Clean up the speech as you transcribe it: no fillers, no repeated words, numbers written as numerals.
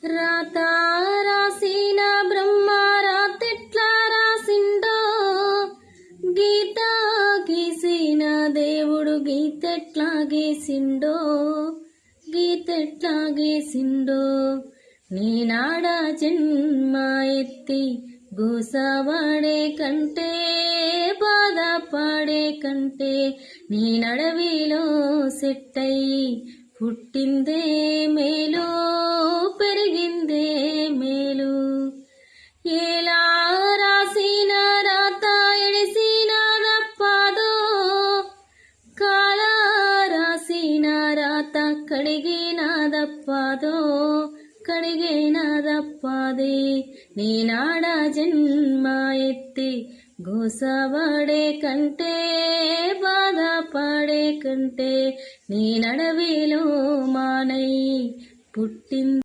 రాత రాసిన బ్రహ్మ రాతెట్లా రాసిండో, గీత గీసిన దేవుడు గీతెట్లా గీసిండో, గీతెట్లా గీసిండో. నీనాడ జన్మ ఎత్తి గోసవాడే కంటే, బాధపడే కంటే, నీ నడవిలో సెట్టయి పుట్టిందే మేలు, పెరిగిందే మేలు. ఎలా రాసిన రాత ఎడిసిన దప్పాదో, కాల రాసిన రాత కడిగిన దప్పాదో, కడిగిన దప్పాదే. నీనాడ జన్మ ఎత్తి గోసవాడే కంటే, బాధపడే కంటే, నీ నడవిలో మానై పుట్టింది.